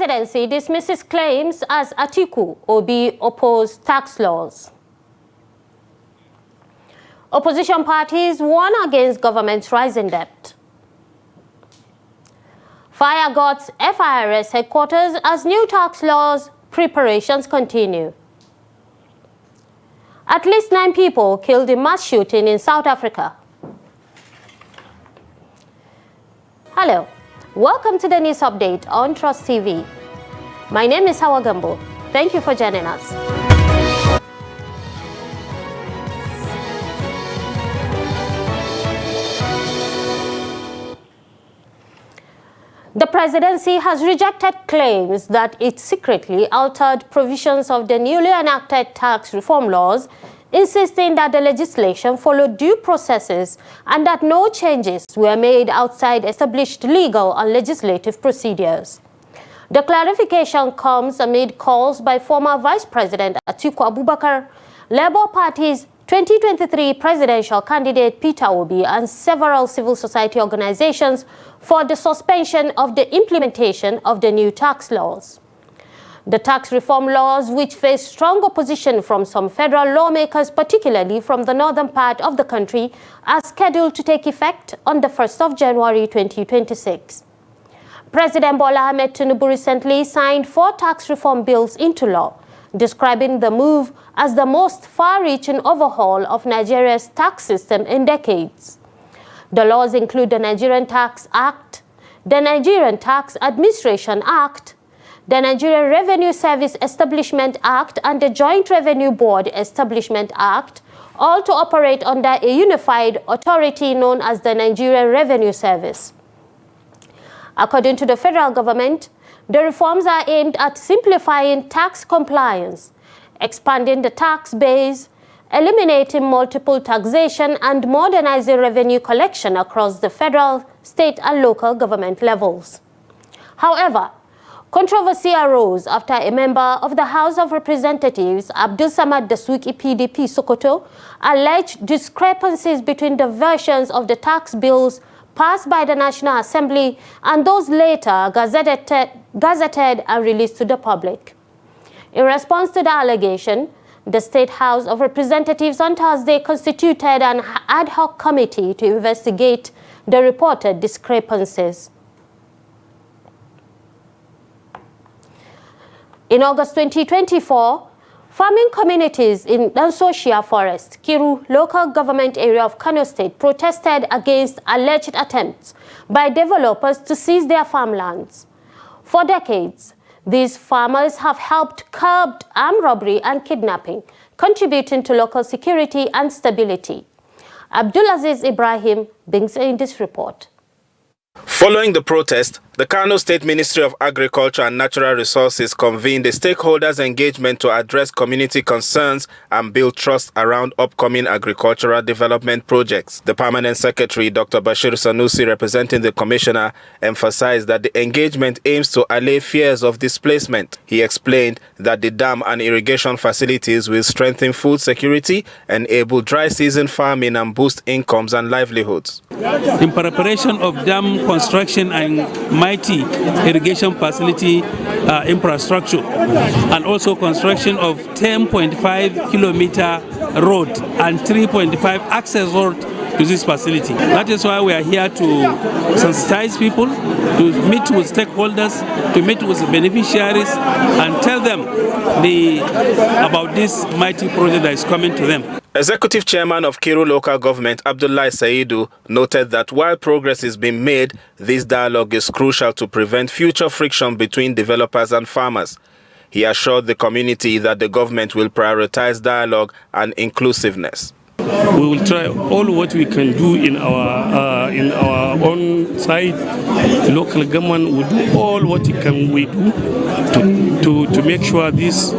Presidency dismisses claims as Atiku Obi opposed tax laws. Opposition parties warn against government's rising debt. Fire guards FIRS headquarters as new tax laws preparations continue. At least 9 people killed in mass shooting in South Africa. Hello, welcome to the news update on Trust TV. My name is Hawa Gambo. Thank you for joining us. The presidency has rejected claims that it secretly altered provisions of the newly enacted tax reform laws, insisting that the legislation followed due processes and that no changes were made outside established legal and legislative procedures. The clarification comes amid calls by former Vice President Atiku Abubakar, Labour Party's 2023 presidential candidate Peter Obi, and several civil society organizations for the suspension of the implementation of the new tax laws. The tax reform laws, which face strong opposition from some federal lawmakers, particularly from the northern part of the country, are scheduled to take effect on the 1st of January 2026. President Bola Ahmed Tinubu recently signed 4 tax reform bills into law, describing the move as the most far-reaching overhaul of Nigeria's tax system in decades. The laws include the Nigerian Tax Act, the Nigerian Tax Administration Act, the Nigerian Revenue Service Establishment Act, and the Joint Revenue Board Establishment Act, all to operate under a unified authority known as the Nigerian Revenue Service. According to the federal government, the reforms are aimed at simplifying tax compliance, expanding the tax base, eliminating multiple taxation, and modernizing revenue collection across the federal, state, and local government levels. However, controversy arose after a member of the House of Representatives, Abdul Samad Dasuki PDP Sokoto, alleged discrepancies between the versions of the tax bills passed by the National Assembly and those later gazetted and released to the public. In response to the allegation, the State House of Representatives on Thursday constituted an ad hoc committee to investigate the reported discrepancies. In August 2024, farming communities in Dansoshia Forest, Kiru local government area of Kano State, protested against alleged attempts by developers to seize their farmlands. For decades, these farmers have helped curb armed robbery and kidnapping, contributing to local security and stability. Abdulaziz Ibrahim brings in this report. Following the protest, the Kano State Ministry of Agriculture and Natural Resources convened a stakeholders' engagement to address community concerns and build trust around upcoming agricultural development projects. The Permanent Secretary, Dr. Bashir Sanusi, representing the Commissioner, emphasized that the engagement aims to allay fears of displacement. He explained that the dam and irrigation facilities will strengthen food security, enable dry season farming, and boost incomes and livelihoods. In preparation of dam construction and mighty irrigation facility infrastructure, and also construction of 10.5 kilometer road and 3.5 access road to this facility. That is why we are here to sensitize people, to meet with stakeholders, to meet with beneficiaries, and tell them about this mighty project that is coming to them. Executive Chairman of Kiru Local Government, Abdullahi Saidu, noted that while progress is being made, this dialogue is crucial to prevent future friction between developers and farmers. He assured the community that the government will prioritize dialogue and inclusiveness. We will try all what we can do in our own side. The local government will do all what we do to make sure this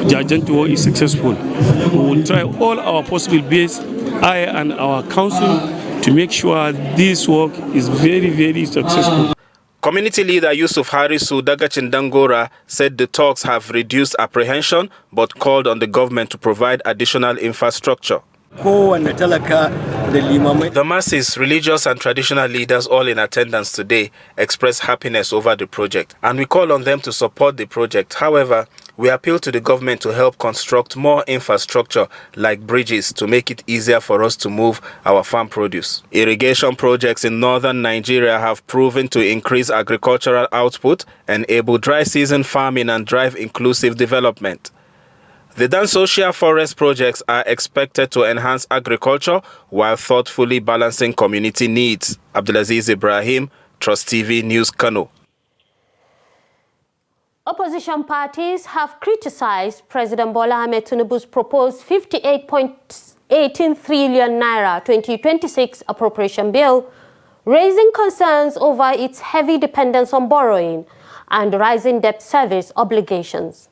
Judgment war is successful. We will try all our possible best, I and our council, to make sure this work is very, very successful. Community leader Yusuf Harisu Dagachindangora said the talks have reduced apprehension but called on the government to provide additional infrastructure. The masses, religious and traditional leaders all in attendance today express happiness over the project, and we call on them to support the project. However, we appeal to the government to help construct more infrastructure like bridges to make it easier for us to move our farm produce. Irrigation projects in northern Nigeria have proven to increase agricultural output, enable dry season farming and drive inclusive development. The Dan-Social forest projects are expected to enhance agriculture while thoughtfully balancing community needs. Abdulaziz Ibrahim, Trust TV News, Kano. Opposition parties have criticized President Bola Ahmed Tinubu's proposed 58.18 trillion naira 2026 appropriation bill, raising concerns over its heavy dependence on borrowing and rising debt service obligations.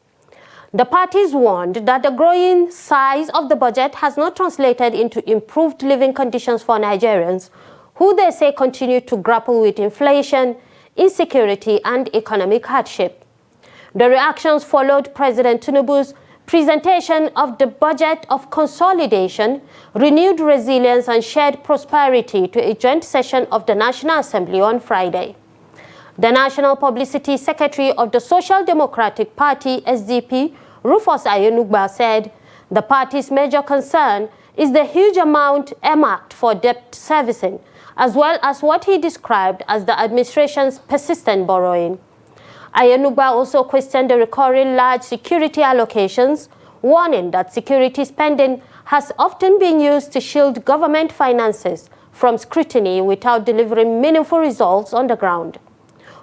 The parties warned that the growing size of the budget has not translated into improved living conditions for Nigerians, who they say continue to grapple with inflation, insecurity, and economic hardship. The reactions followed President Tinubu's presentation of the budget of consolidation, renewed resilience, and shared prosperity to a joint session of the National Assembly on Friday. The National Publicity Secretary of the Social Democratic Party, SDP, Rufus Ayenugba, said the party's major concern is the huge amount earmarked for debt servicing, as well as what he described as the administration's persistent borrowing. Ayenugba also questioned the recurring large security allocations, warning that security spending has often been used to shield government finances from scrutiny without delivering meaningful results on the ground.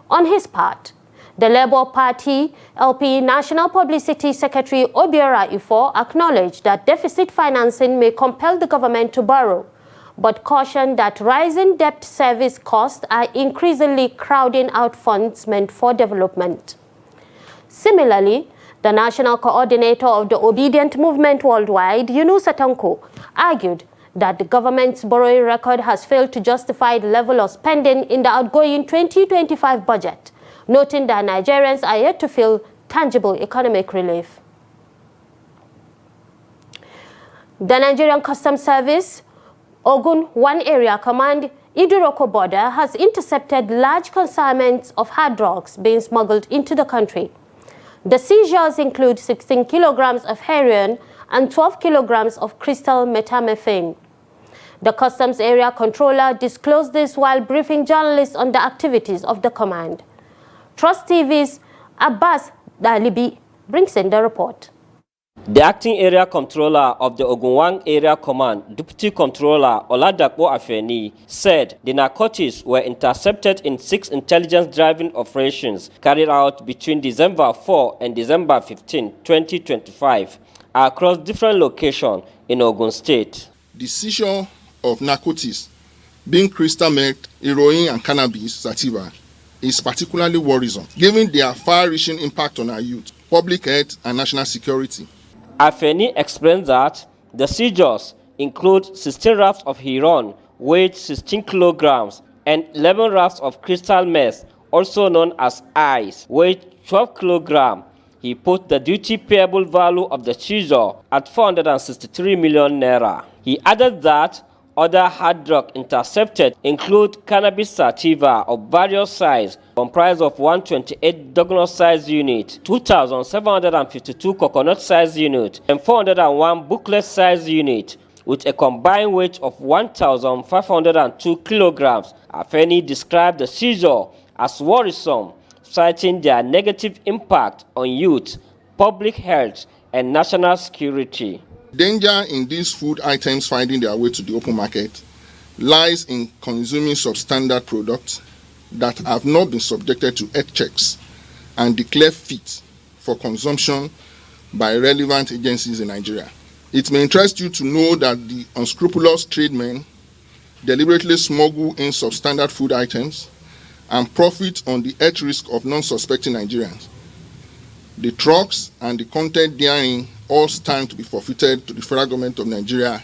On his part, the Labour Party LP National Publicity Secretary Obiora Ifo acknowledged that deficit financing may compel the government to borrow, but cautioned that rising debt service costs are increasingly crowding out funds meant for development. Similarly, the national coordinator of the Obedient Movement Worldwide, Yunus Atanko, argued that the government's borrowing record has failed to justify the level of spending in the outgoing 2025 budget, noting that Nigerians are yet to feel tangible economic relief. The Nigerian Customs Service, Ogun One Area Command, Iduroko border has intercepted large consignments of hard drugs being smuggled into the country. The seizures include 16 kilograms of heroin and 12 kilograms of crystal methamphetamine. The Customs Area Controller disclosed this while briefing journalists on the activities of the command. Trust TV's Abbas Dalibi brings in the report. The acting area controller of the Ogunwang Area Command, Deputy Controller Oladapo Afeni, said the narcotics were intercepted in 6 intelligence driving operations carried out between December 4 and December 15, 2025, across different locations in Ogun State. The seizure of narcotics, being crystal meth, heroin, and cannabis sativa, is particularly worrisome, given their far-reaching impact on our youth, public health, and national security. Afeni explains that the seizures include 16 rafts of heroin, weight 16 kilograms, and 11 rafts of crystal meth, also known as ice, weight 12 kilograms. He put the duty payable value of the seizure at 463 million naira. He added that other hard drug intercepted include cannabis sativa of various sizes, comprised of 128 doughnut-sized unit, 2,752 coconut-sized unit, and 401 booklet-sized unit, with a combined weight of 1,502 kilograms. Afeni described the seizure as worrisome, citing their negative impact on youth, public health, and national security. Danger in these food items finding their way to the open market lies in consuming substandard products that have not been subjected to health checks and declared fit for consumption by relevant agencies in Nigeria. It may interest you to know that the unscrupulous tradesmen deliberately smuggle in substandard food items and profit on the health risk of non-suspecting Nigerians. The trucks and the content therein all stand to be forfeited to the federal government of Nigeria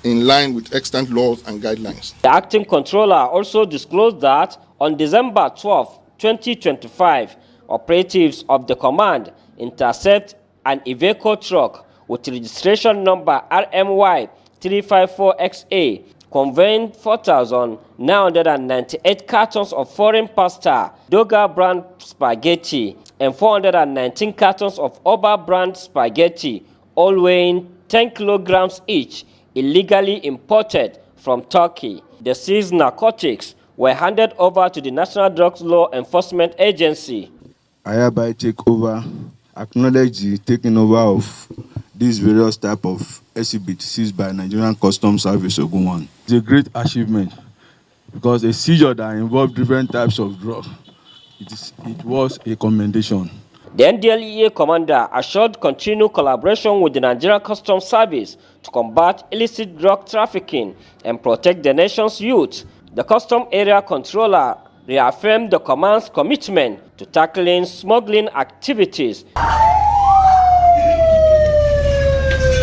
in line with extant laws and guidelines. The acting controller also disclosed that on December 12, 2025, operatives of the command intercept an Iveco truck with registration number RMY 354XA conveying 4,998 cartons of foreign pasta, Doga brand spaghetti, and 419 cartons of Oba brand spaghetti, all weighing 10 kilograms each, illegally imported from Turkey. The seized narcotics were handed over to the National Drugs Law Enforcement Agency. I hereby acknowledge the taking over of these various type of exhibits seized by Nigerian Customs Service Ogun 1. It's a great achievement because a seizure that involved different types of drugs, it was a commendation. The NDLEA commander assured continued collaboration with the Nigerian Customs Service to combat illicit drug trafficking and protect the nation's youth. The Custom Area Controller reaffirmed the command's commitment to tackling smuggling activities.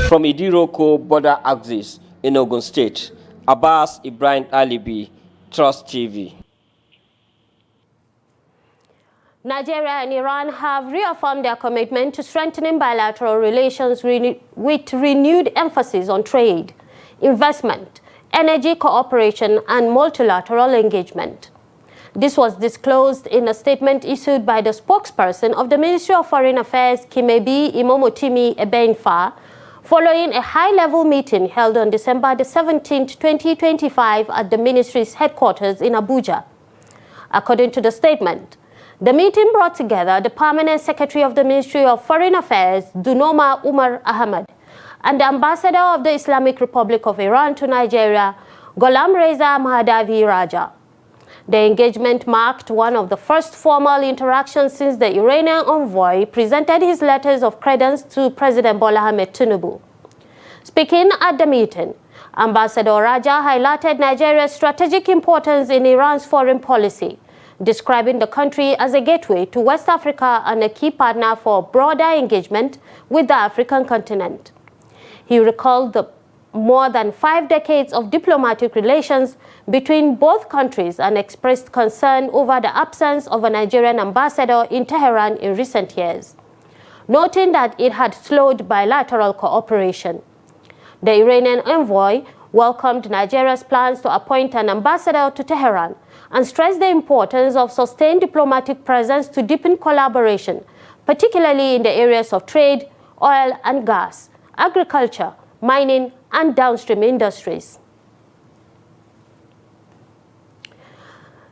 From Idiroko border axis in Ogun State, Abbas Ibrahim Alibi, Trust TV. Nigeria and Iran have reaffirmed their commitment to strengthening bilateral relations with renewed emphasis on trade, investment, energy cooperation, and multilateral engagement. This was disclosed in a statement issued by the spokesperson of the Ministry of Foreign Affairs, Kimebi Imomotimi Ebenfa, following a high-level meeting held on December the 17th, 2025 at the ministry's headquarters in Abuja. According to the statement, the meeting brought together the Permanent Secretary of the Ministry of Foreign Affairs, Dunoma Umar Ahmad, and the Ambassador of the Islamic Republic of Iran to Nigeria, Gholam Reza Mahdavi Raja. The engagement marked one of the first formal interactions since the Iranian envoy presented his letters of credence to President Bola Ahmed Tinubu. Speaking at the meeting, Ambassador Raja highlighted Nigeria's strategic importance in Iran's foreign policy, describing the country as a gateway to West Africa and a key partner for broader engagement with the African continent. He recalled the more than 5 decades of diplomatic relations between both countries and expressed concern over the absence of a Nigerian ambassador in Tehran in recent years, noting that it had slowed bilateral cooperation. The Iranian envoy welcomed Nigeria's plans to appoint an ambassador to Tehran and stressed the importance of sustained diplomatic presence to deepen collaboration, particularly in the areas of trade, oil and gas, agriculture, mining, and downstream industries.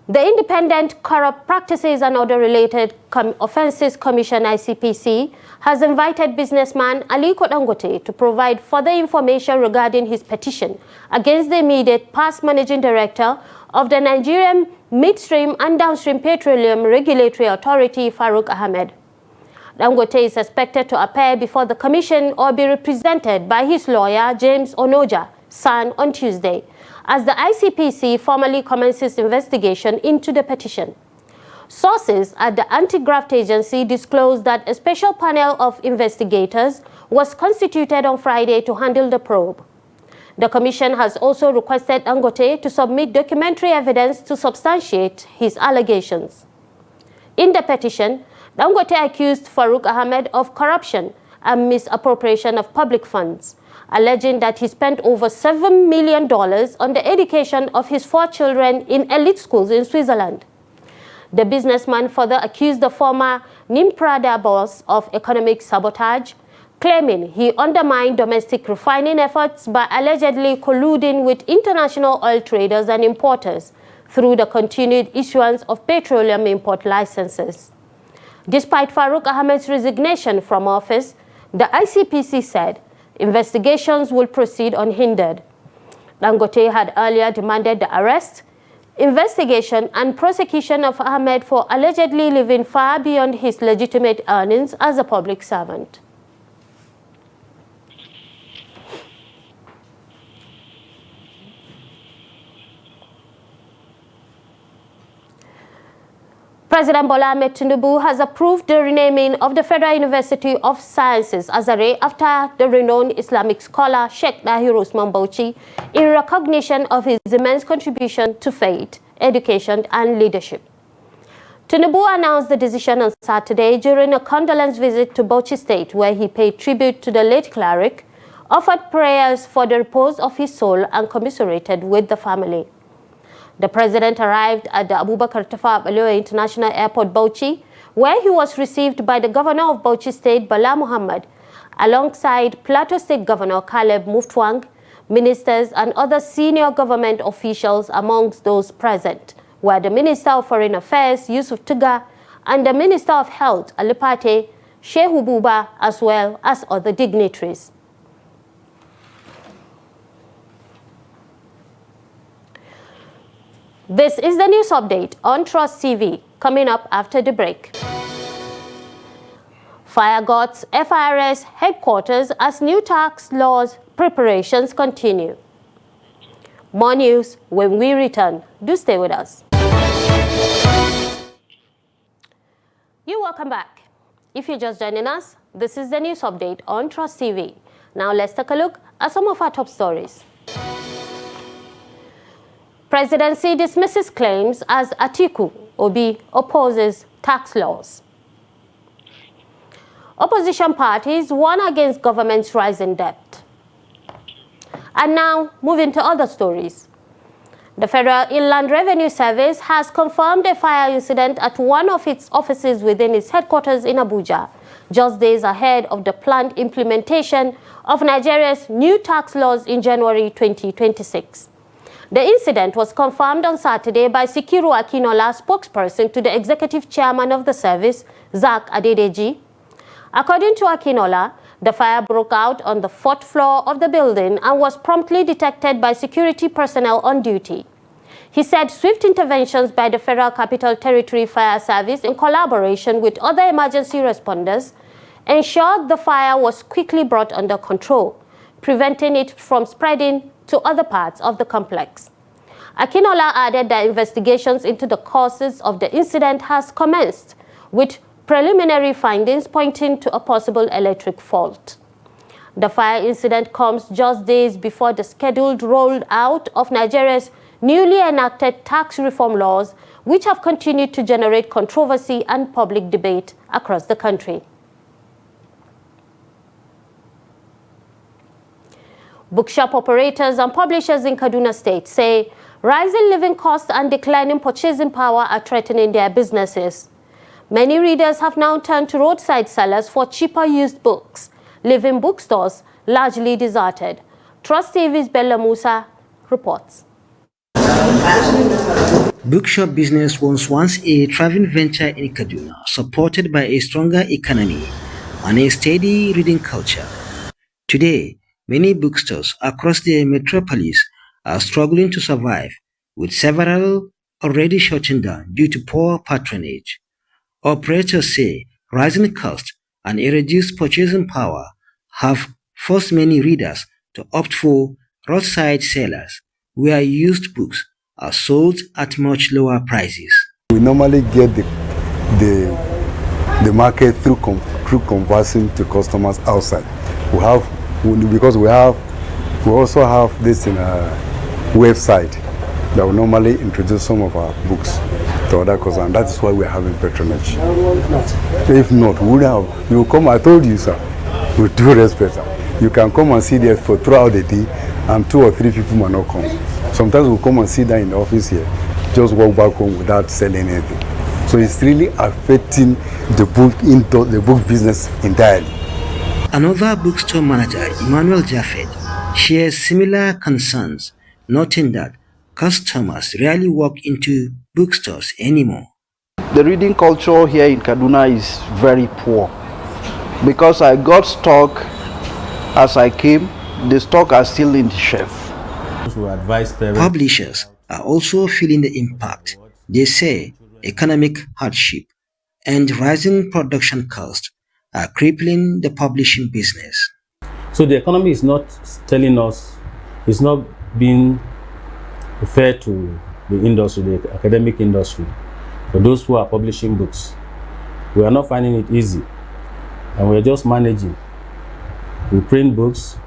The Independent Corrupt Practices and Other Related Offences Commission (ICPC) has invited businessman Atiku Dangote to provide further information regarding his petition against the immediate past managing director of the Nigerian Midstream and Downstream Petroleum Regulatory Authority, Farouk Ahmed. Dangote is expected to appear before the commission or be represented by his lawyer, James Onoja, San, on Tuesday, as the ICPC formally commences investigation into the petition. Sources at the Anti-Graft Agency disclosed that a special panel of investigators was constituted on Friday to handle the probe. The commission has also requested Dangote to submit documentary evidence to substantiate his allegations. In the petition, Dangote accused Farouk Ahmed of corruption and misappropriation of public funds, alleging that he spent over $7 million on the education of his 4 children in elite schools in Switzerland. The businessman further accused the former Nimprada boss of economic sabotage, claiming he undermined domestic refining efforts by allegedly colluding with international oil traders and importers through the continued issuance of petroleum import licenses. Despite Farouk Ahmed's resignation from office, the ICPC said investigations will proceed unhindered. Dangote had earlier demanded the arrest, investigation, and prosecution of Ahmed for allegedly living far beyond his legitimate earnings as a public servant. President Bola Ahmed Tinubu has approved the renaming of the Federal University of Sciences Azare after the renowned Islamic scholar Sheikh Dahir Usman Bauchi in recognition of his immense contribution to faith, education, and leadership. Tinubu announced the decision on Saturday during a condolence visit to Bauchi State, where he paid tribute to the late cleric offered prayers for the repose of his soul and commiserated with the family. The president arrived at the Abubakar Tafawa Balewa International Airport, Bauchi, where he was received by the governor of Bauchi State, Bala Muhammad, alongside Plateau State Governor Caleb Muftwang, ministers and other senior government officials. Amongst those present were the Minister of Foreign Affairs, Yusuf Tuga, and the Minister of Health, Alipate Shehu Buba, as well as other dignitaries. This is the news update on Trust TV, coming up after the break. Fire God's FIRS headquarters as new tax laws preparations continue. More news when we return. Do stay with us. You're welcome back. If you're just joining us, this is the news update on Trust TV. Now let's take a look at some of our top stories. Presidency dismisses claims as Atiku Obi opposes tax laws. Opposition parties warn against government's rising debt. And now, moving to other stories. The Federal Inland Revenue Service has confirmed a fire incident at one of its offices within its headquarters in Abuja, just days ahead of the planned implementation of Nigeria's new tax laws in January 2026. The incident was confirmed on Saturday by Sikiru Akinola, spokesperson to the executive chairman of the service, Zach Adedeji. According to Akinola, the fire broke out on the 4th floor of the building and was promptly detected by security personnel on duty. He said swift interventions by the Federal Capital Territory Fire Service in collaboration with other emergency responders ensured the fire was quickly brought under control, preventing it from spreading to other parts of the complex. Akinola added that investigations into the causes of the incident has commenced, with preliminary findings pointing to a possible electric fault. The fire incident comes just days before the scheduled rollout of Nigeria's newly enacted tax reform laws, which have continued to generate controversy and public debate across the country. Bookshop operators and publishers in Kaduna State say rising living costs and declining purchasing power are threatening their businesses. Many readers have now turned to roadside sellers for cheaper used books, leaving bookstores largely deserted. Trust TV's Bella Musa reports. Bookshop business was once a thriving venture in Kaduna, supported by a stronger economy and a steady reading culture. Today, many bookstores across the metropolis are struggling to survive, with several already shutting down due to poor patronage. Operators say rising costs and a reduced purchasing power have forced many readers to opt for roadside sellers, where used books are sold at much lower prices. We normally get the market through conversing to customers outside. We also have this in a website that will normally introduce some of our books to other customers, and that is why we're having patronage. If not, we would have. You come. I told you, sir, with due respect, you can come and see there for throughout the day, and 2 or 3 people might not come. Sometimes we'll come and sit down in the office here, just walk back home without selling anything. So it's really affecting the book business entirely. Another bookstore manager, Emmanuel Jaffed, shares similar concerns, noting that customers rarely walk into bookstores anymore. The reading culture here in Kaduna is very poor. Because I got stock as I came, the stock are still in the shelf. Publishers are also feeling the impact. They say economic hardship and rising production costs are crippling the publishing business. So the economy is not telling us, it's not being fair to the industry, the academic industry. For those who are publishing books, we are not finding it easy, and we're just managing. We print books,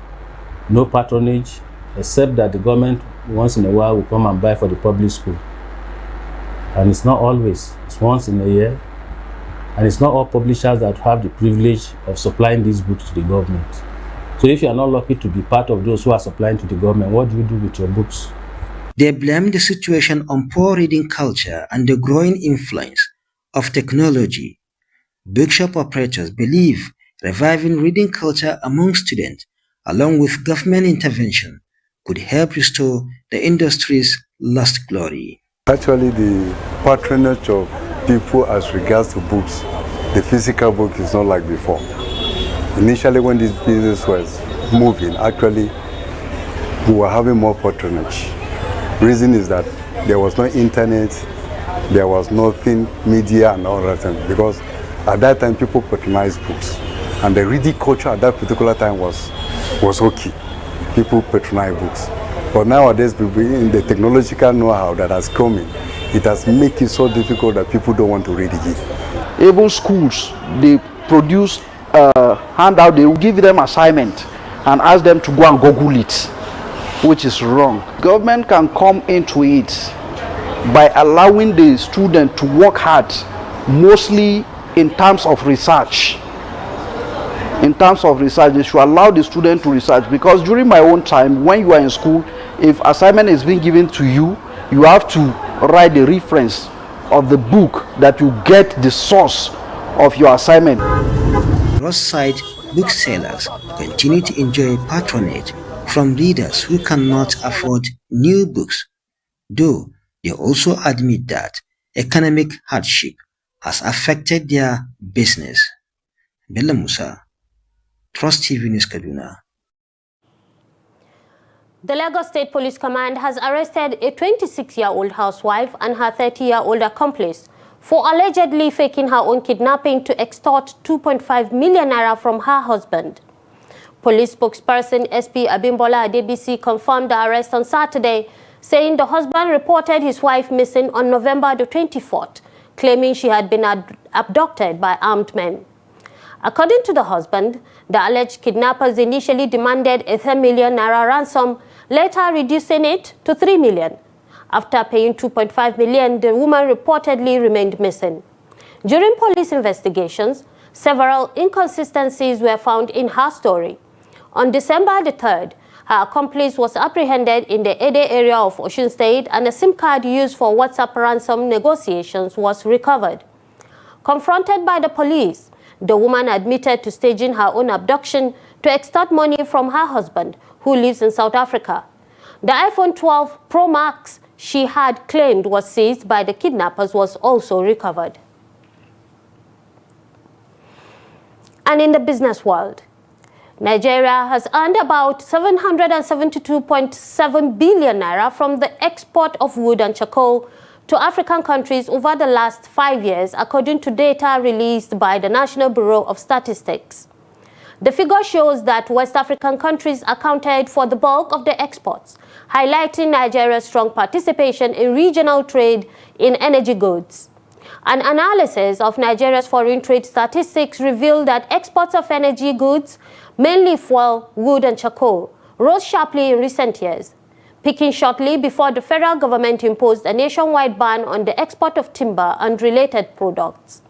no patronage, except that the government once in a while will come and buy for the public school. And it's not always, it's once in a year. And it's not all publishers that have the privilege of supplying these books to the government. So if you are not lucky to be part of those who are supplying to the government, what do you do with your books? They blame the situation on poor reading culture and the growing influence of technology. Bookshop operators believe reviving reading culture among students, along with government intervention, could help restore the industry's lost glory. Actually, the patronage of people as regards to books, the physical book is not like before. Initially, when this business was moving, actually, we were having more patronage. Reason is that there was no internet, there was nothing, media and all that thing, because at that time people patronized books. And the reading culture at that particular time was okay. People patronize books. But nowadays, in the technological know-how that has come in, it has made it so difficult that people don't want to read again. Even schools, they produce a handout, they will give them assignment and ask them to go and Google it, which is wrong. Government can come into it by allowing the student to work hard, mostly in terms of research. In terms of research, they should allow the student to research, because during my own time, when you are in school, if assignment is being given to you, you have to write the reference of the book that you get the source of your assignment. Roadside booksellers continue to enjoy patronage from readers who cannot afford new books, though they also admit that economic hardship has affected their business. Bello Musa, Trust TV News, Kaduna. The Lagos State Police Command has arrested a 26-year-old housewife and her 30-year-old accomplice for allegedly faking her own kidnapping to extort 2.5 million naira from her husband. Police spokesperson SP Abimbola Adebisi confirmed the arrest on Saturday, saying the husband reported his wife missing on November the 24th, claiming she had been abducted by armed men. According to the husband, the alleged kidnappers initially demanded a 10 million naira ransom, later reducing it to 3 million. After paying 2.5 million, the woman reportedly remained missing. During police investigations, several inconsistencies were found in her story. On December the 3rd, her accomplice was apprehended in the Ede area of Osun State, and a SIM card used for WhatsApp ransom negotiations was recovered. Confronted by the police, the woman admitted to staging her own abduction to extort money from her husband, who lives in South Africa. The iPhone 12 Pro Max she had claimed was seized by the kidnappers was also recovered. And in the business world, Nigeria has earned about 772.7 billion naira from the export of wood and charcoal to African countries over the last 5 years, according to data released by the National Bureau of Statistics. The figure shows that West African countries accounted for the bulk of the exports, highlighting Nigeria's strong participation in regional trade in energy goods. An analysis of Nigeria's foreign trade statistics revealed that exports of energy goods, mainly fuel, wood and charcoal, rose sharply in recent years, peaking shortly before the federal government imposed a nationwide ban on the export of timber and related products.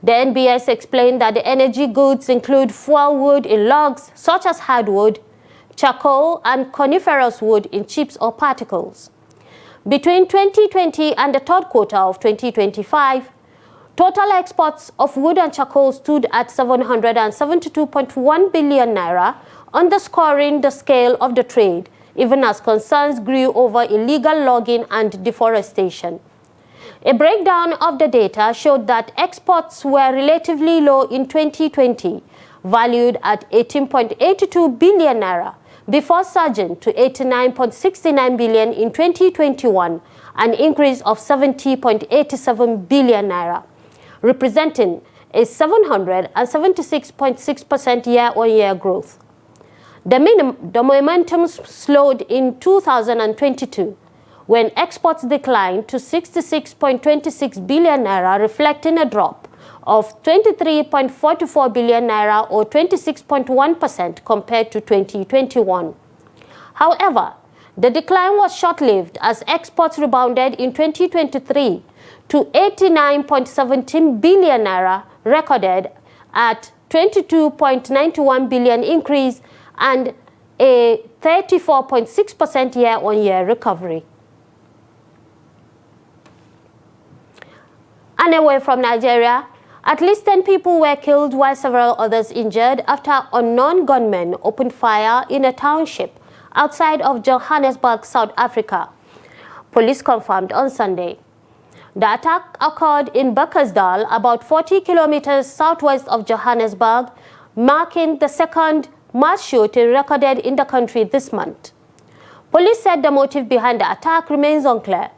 The NBS explained that the energy goods include fuel wood in logs, such as hardwood, charcoal, and coniferous wood in chips or particles. Between 2020 and the third quarter of 2025, total exports of wood and charcoal stood at 772.1 billion naira, underscoring the scale of the trade, even as concerns grew over illegal logging and deforestation. A breakdown of the data showed that exports were relatively low in 2020, valued at 18.82 billion naira, before surging to 89.69 billion in 2021, an increase of 70.87 billion naira, representing a 776.6% year-on-year growth. The momentum slowed in 2022, when exports declined to 66.26 billion naira, reflecting a drop of 23.44 billion naira or 26.1% compared to 2021. However, the decline was short-lived as exports rebounded in 2023 to 89.17 billion naira, recorded at 22.91 billion increase and a 34.6% year-on-year recovery. And away from Nigeria, at least 10 people were killed while several others injured after unknown gunmen opened fire in a township outside of Johannesburg, South Africa. Police confirmed on Sunday. The attack occurred in Bekkersdal, about 40 kilometers southwest of Johannesburg, marking the second mass shooting recorded in the country this month. Police said the motive behind the attack remains unclear.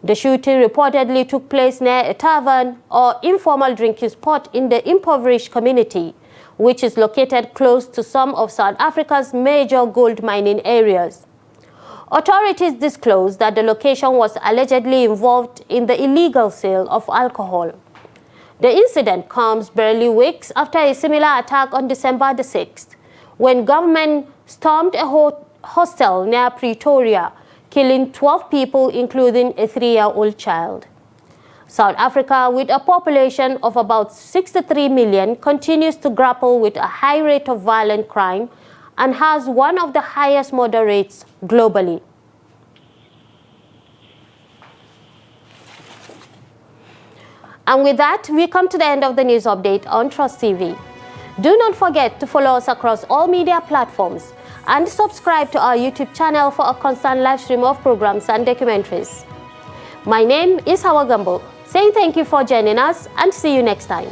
The shooting reportedly took place near a tavern or informal drinking spot in the impoverished community, which is located close to some of South Africa's major gold mining areas. Authorities disclosed that the location was allegedly involved in the illegal sale of alcohol. The incident comes barely weeks after a similar attack on December the 6th, when government stormed a hostel near Pretoria, killing 12 people, including a 3-year-old child. South Africa, with a population of about 63 million, continues to grapple with a high rate of violent crime and has one of the highest murder rates globally. And with that, we come to the end of the news update on Trust TV. Do not forget to follow us across all media platforms and subscribe to our YouTube channel for a constant live stream of programs and documentaries. My name is Hawa Gambo, saying thank you for joining us and see you next time.